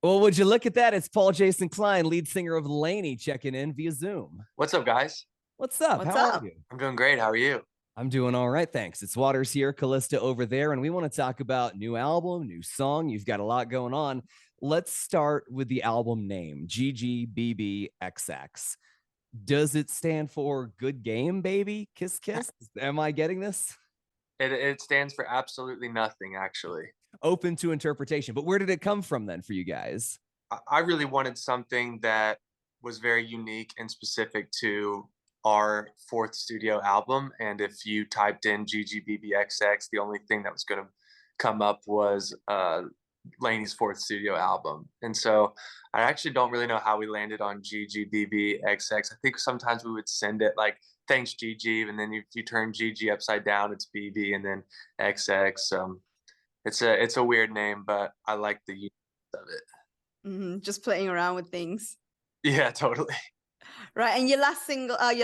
Well, would you look at that? It's Paul Jason Klein, lead singer of LANY, checking in via Zoom. What's up, guys? What's up? What's How are up? you? I'm doing great. How are you? I'm doing all right, thanks. It's Waters here, Callista over there, and we want to talk about new album, new song. You've got a lot going on. Let's start with the album name, GGBBXX. Does it stand for Good Game, Baby? Kiss, kiss? Am I getting this? It stands for absolutely nothing, actually. Open to interpretation. But where did it come from then for you guys? I really wanted something that was very unique and specific to our fourth studio album. And if you typed in GGBBXX, the only thing that was going to come up was Laney's fourth studio album. And so I actually don't really know how we landed on GGBBXX. I think sometimes we would send it like, thanks, GG. And then if you turn GG upside down, it's BB and then XX. It's a weird name, but I like the use of it. Just playing around with things. Yeah, totally. Right. And your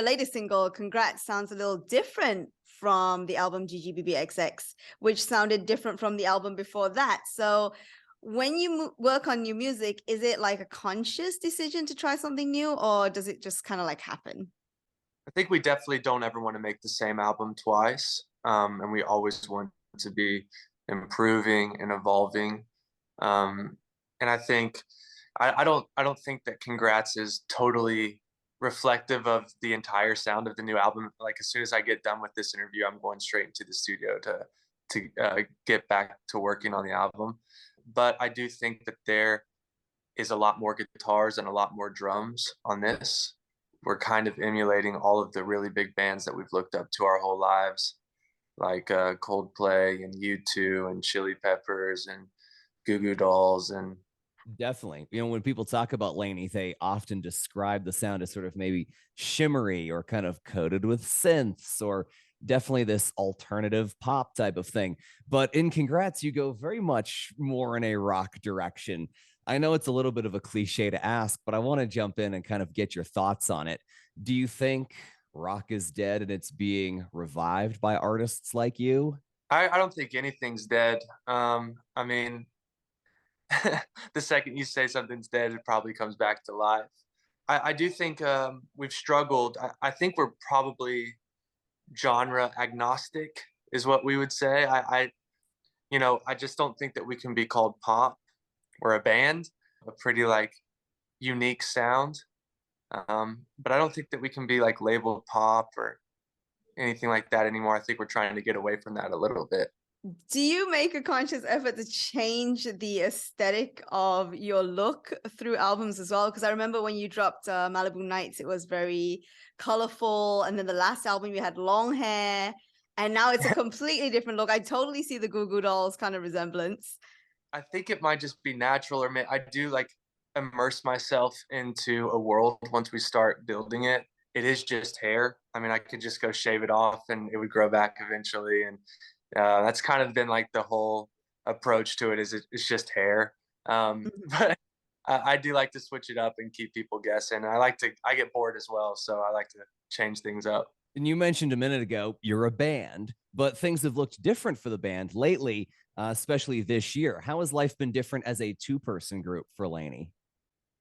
latest single, Congrats, sounds a little different from the album GGBBXX, which sounded different from the album before that. So when you work on new music, is it like a conscious decision to try something new, or does it just kind of like happen? I think we definitely don't ever want to make the same album twice. And we always want to be improving and evolving. And I think I don't think that Congrats is totally reflective of the entire sound of the new album. Like as soon as I get done with this interview, I'm going straight into the studio to get back to working on the album. But I do think that there is a lot more guitars and a lot more drums on this. We're kind of emulating all of the really big bands that we've looked up to our whole lives, like Coldplay and U2 and Chili Peppers and Goo Goo Dolls and Definitely. You know, when people talk about LANY, they often describe the sound as sort of maybe shimmery or kind of coated with synths or definitely this alternative pop type of thing. But in Congrats, you go very much more in a rock direction. I know it's a little bit of a cliche to ask, but I want to jump in and kind of get your thoughts on it. Do you think rock is dead and it's being revived by artists like you? I don't think anything's dead. I mean, the second you say something's dead, it probably comes back to life. I do think we've struggled. I think we're probably genre agnostic, is what we would say. I just don't think that we can be called pop. We're a band, a pretty like unique sound. But I don't think that we can be like labeled pop or anything like that anymore. I think we're trying to get away from that a little bit. Do you make a conscious effort to change the aesthetic of your look through albums as well? Because I remember when you dropped Malibu Nights, it was very colorful. And then the last album, you had long hair. And now it's a completely different look. I totally see the Goo Goo Dolls kind of resemblance. I think it might just be natural, or I do like immerse myself into a world once we start building it. It is just hair. I mean, I could just go shave it off and it would grow back eventually. And that's kind of been like the whole approach to it. It's just hair. But I do like to switch it up and keep people guessing. I get bored as well, so I like to change things up. And you mentioned a minute ago, you're a band, but things have looked different for the band lately, especially this year. How has life been different as a two-person group for LANY?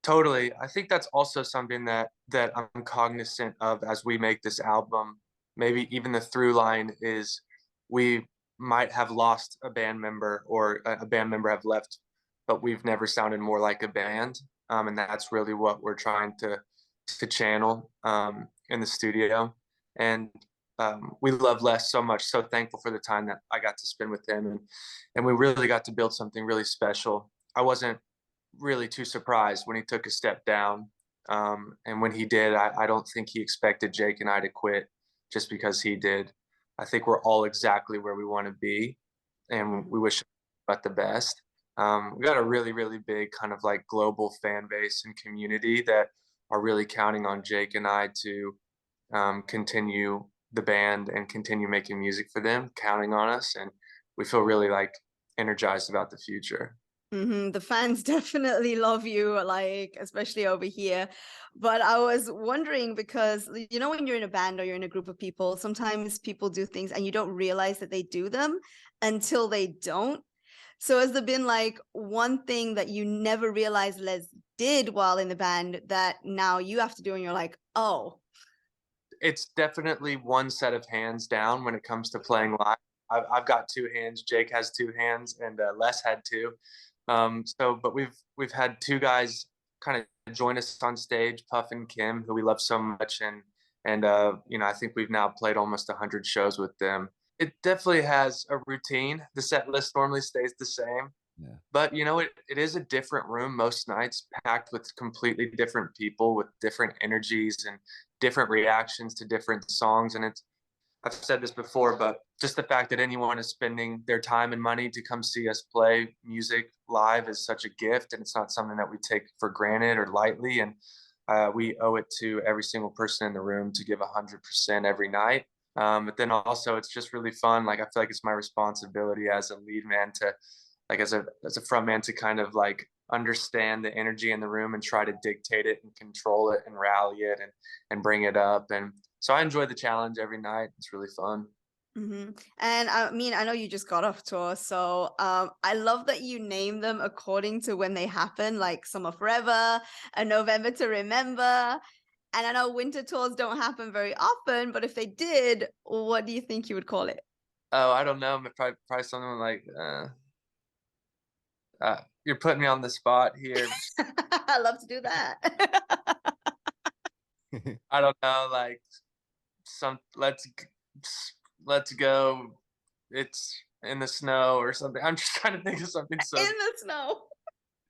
Totally. I think that's also something that I'm cognizant of as we make this album. Maybe even the through line is we might have lost a band member or a band member have left, but we've never sounded more like a band. And that's really what we're trying to channel in the studio. And we love Les so much, so thankful for the time that I got to spend with him. And we really got to build something really special. I wasn't really too surprised when he took a step down. And when he did, I don't think he expected Jake and I to quit just because he did. I think we're all exactly where we want to be, and we wish but the best. We got a really, really big kind of like global fan base and community that are really counting on Jake and I to continue the band and continue making music for them, counting on us. And we feel really like energized about the future. The fans definitely love you, like, especially over here. But I was wondering because, you know, when you're in a band or you're in a group of people, sometimes people do things and you don't realize that they do them until they don't. So has there been like one thing that you never realized Les did while in the band that now you have to do and you're like, oh. It's definitely one set of hands down when it comes to playing live. I've got two hands. Jake has two hands, and Les had two. But we've had two guys kind of join us on stage, Puff and Kim, who we love so much, and I think we've now played almost 100 shows with them. It definitely has a routine. The set list normally stays the same. Yeah. But it is a different room most nights, packed with completely different people with different energies and different reactions to different songs. And I've said this before, but just the fact that anyone is spending their time and money to come see us play music live is such a gift, and it's not something that we take for granted or lightly. And we owe it to every single person in the room to give 100% every night. But then also, it's just really fun. Like, I feel like it's my responsibility as a lead man to, like, as a front man, to kind of like understand the energy in the room and try to dictate it and control it and rally it and bring it up. And so I enjoy the challenge every night. It's really fun. And I mean, I know you just got off tour, so I love that you name them according to when they happen, like Summer Forever and November to Remember. And I know winter tours don't happen very often, but if they did, what do you think you would call it? Oh, I don't know. Probably something like you're putting me on the spot here. I love to do that. I don't know, like let's go. It's in the snow or something. I'm just trying to think of something. So In the snow.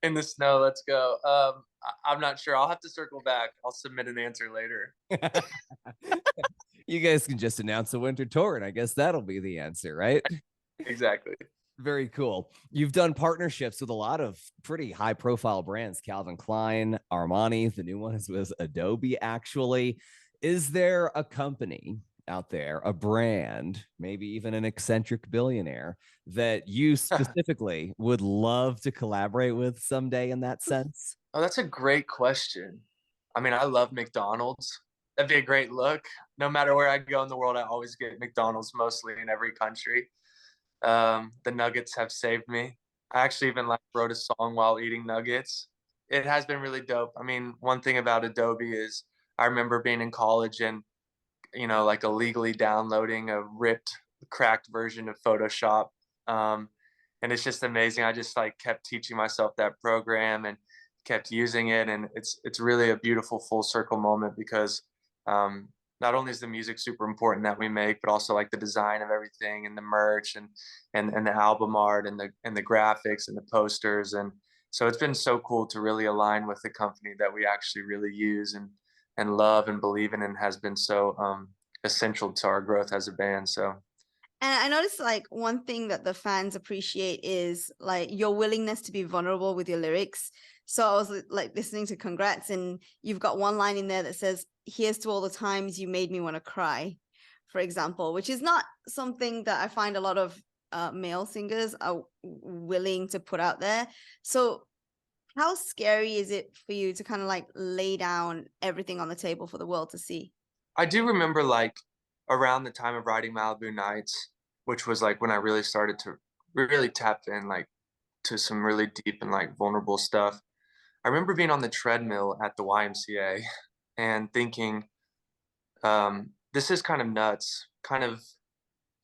in the snow, let's go. I'm not sure. I'll have to circle back. I'll submit an answer later. You guys can just announce a winter tour, and I guess that'll be the answer, right? Exactly. Very cool. You've done partnerships with a lot of pretty high profile brands, Calvin Klein, Armani, the new one is with Adobe, actually. Is there a company out there, a brand, maybe even an eccentric billionaire that you specifically would love to collaborate with someday in that sense? Oh, that's a great question. I mean, I love McDonald's. That'd be a great look. No matter where I go in the world, I always get McDonald's, mostly in every country. The nuggets have saved me. I actually even wrote a song while eating nuggets. It has been really dope. I mean, one thing about Adobe is I remember being in college and like illegally downloading a ripped, cracked version of Photoshop. And it's just amazing. I just like kept teaching myself that program and kept using it, and it's really a beautiful full circle moment because not only is the music super important that we make, but also like the design of everything and the merch and the album art and the graphics and the posters. And so it's been so cool to really align with the company that we actually really use and love and believe in, and has been so essential to our growth as a band. So And I noticed like one thing that the fans appreciate is like your willingness to be vulnerable with your lyrics. So I was like listening to Congrats, and you've got one line in there that says, "Here's to all the times you made me want to cry," for example, which is not something that I find a lot of male singers are willing to put out there. So how scary is it for you to kind of like lay down everything on the table for the world to see? I do remember like around the time of writing Malibu Nights, which was like when I really started to really tap in like to some really deep and like vulnerable stuff. I remember being on the treadmill at the YMCA and thinking, this is kind of nuts, kind of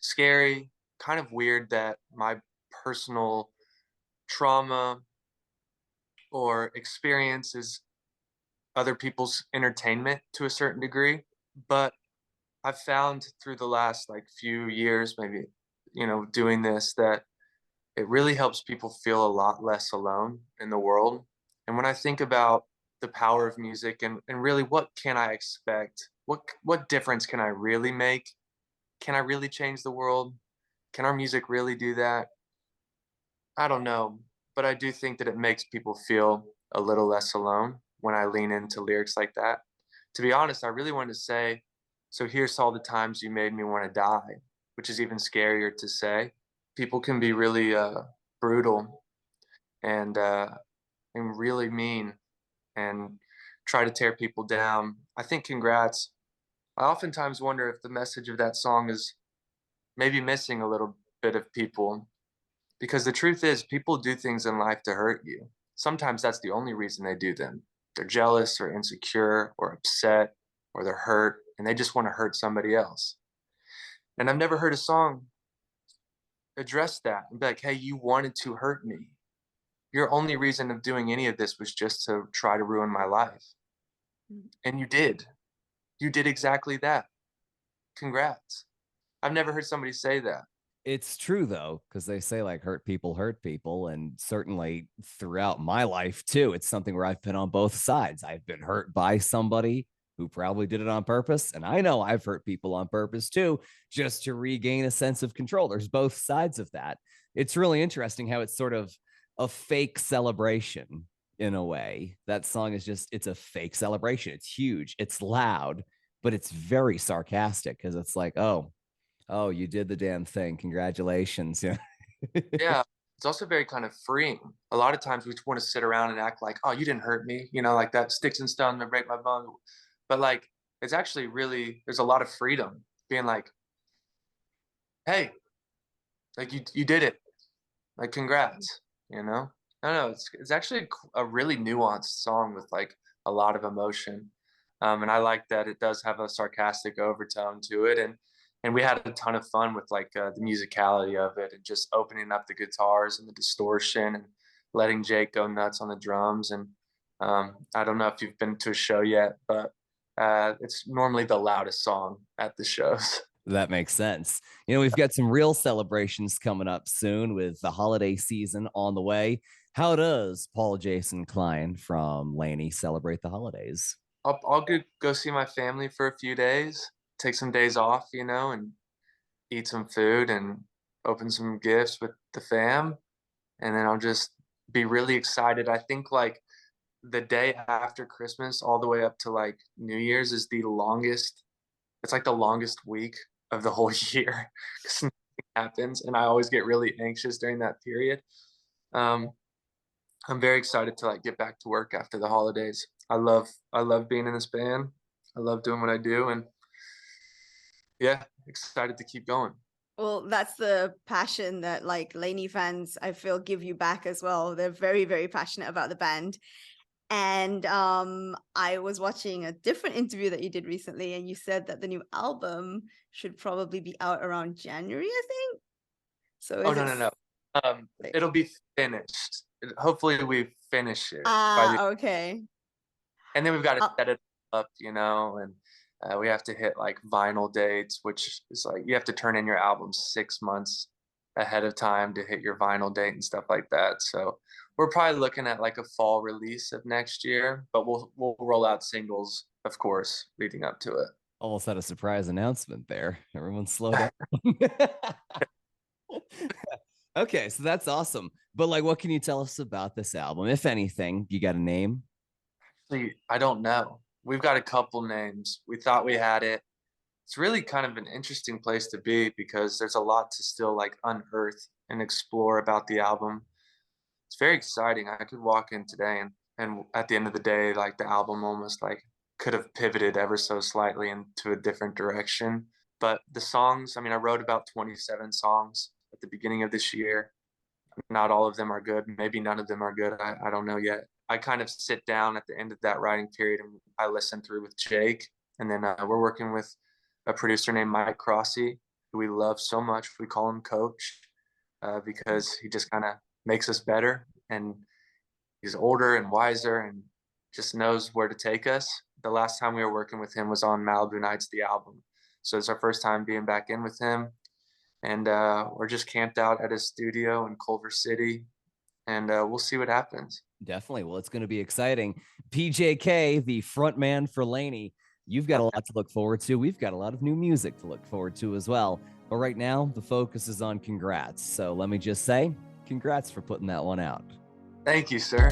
scary, kind of weird that my personal trauma or experience is other people's entertainment to a certain degree. But I've found through the last like few years, maybe, doing this, that it really helps people feel a lot less alone in the world. And when I think about the power of music and really what can I expect? What difference can I really make? Can I really change the world? Can our music really do that? I don't know, but I do think that it makes people feel a little less alone when I lean into lyrics like that. To be honest, I really wanted to say, so here's all the times you made me want to die, which is even scarier to say. People can be really brutal and really mean and try to tear people down. I think Congrats. I oftentimes wonder if the message of that song is maybe missing a little bit of people Because the truth is, people do things in life to hurt you. Sometimes that's the only reason they do them. They're jealous or insecure or upset or they're hurt and they just want to hurt somebody else. And I've never heard a song address that and be like, hey, you wanted to hurt me. Your only reason of doing any of this was just to try to ruin my life. And you did. You did exactly that. Congrats. I've never heard somebody say that. It's true though, because they say like hurt people, and certainly throughout my life too, it's something where I've been on both sides. I've been hurt by somebody who probably did it on purpose, and I know I've hurt people on purpose too, just to regain a sense of control. There's both sides of that. It's really interesting how it's sort of a fake celebration in a way. That song is just, it's a fake celebration. It's huge, it's loud, but it's very sarcastic because it's like, oh, you did the damn thing. Congratulations. Yeah. Yeah. It's also very kind of freeing. A lot of times we just want to sit around and act like, oh, you didn't hurt me, like that sticks and stones to break my bones. But like, it's actually really, there's a lot of freedom being like, hey, like you did it. Like, congrats, No, no, it's actually a really nuanced song with like a lot of emotion. And I like that it does have a sarcastic overtone to it. And we had a ton of fun with like the musicality of it and just opening up the guitars and the distortion and letting Jake go nuts on the drums. And I don't know if you've been to a show yet, but it's normally the loudest song at the shows. That makes sense. We've got some real celebrations coming up soon with the holiday season on the way. How does Jason Klein from LANY celebrate the holidays? I'll go see my family for a few days, take some days off, and eat some food and open some gifts with the fam. And then I'll just be really excited. I think like the day after Christmas all the way up to like New Year's is the longest. It's like the longest week of the whole year because nothing happens. And I always get really anxious during that period. I'm very excited to like get back to work after the holidays. I love being in this band. I love doing what I do, and yeah, excited to keep going. Well, that's the passion that like LANY fans, I feel, give you back as well. They're very, very passionate about the band. And I was watching a different interview that you did recently, and you said that the new album should probably be out around January, I think. So Oh, no. It'll be finished. Hopefully we finish it by the okay. and then we've got to set it up, and we have to hit like vinyl dates, which is like you have to turn in your album 6 months ahead of time to hit your vinyl date and stuff like that. So we're probably looking at like a fall release of next year, but we'll roll out singles, of course, leading up to it. Almost had a surprise announcement there. Everyone slow down. Okay, so that's awesome. But like, what can you tell us about this album? If anything, you got a name? Actually, I don't know. We've got a couple names. We thought we had it. It's really kind of an interesting place to be because there's a lot to still like unearth and explore about the album. It's very exciting. I could walk in today and at the end of the day, like the album almost like could have pivoted ever so slightly into a different direction. But the songs, I mean, I wrote about 27 songs at the beginning of this year. Not all of them are good. Maybe none of them are good. I don't know yet. I kind of sit down at the end of that writing period and I listen through with Jake. And then we're working with a producer named Mike Crossy, who we love so much. We call him Coach because he just kind of makes us better. And he's older and wiser and just knows where to take us. The last time we were working with him was on Malibu Nights, the album. So it's our first time being back in with him. And we're just camped out at his studio in Culver City. And we'll see what happens. Definitely. Well, it's going to be exciting. PJK, the front man for LANY, you've got a lot to look forward to. We've got a lot of new music to look forward to as well. But right now, the focus is on congrats. So let me just say, congrats for putting that one out. Thank you, sir.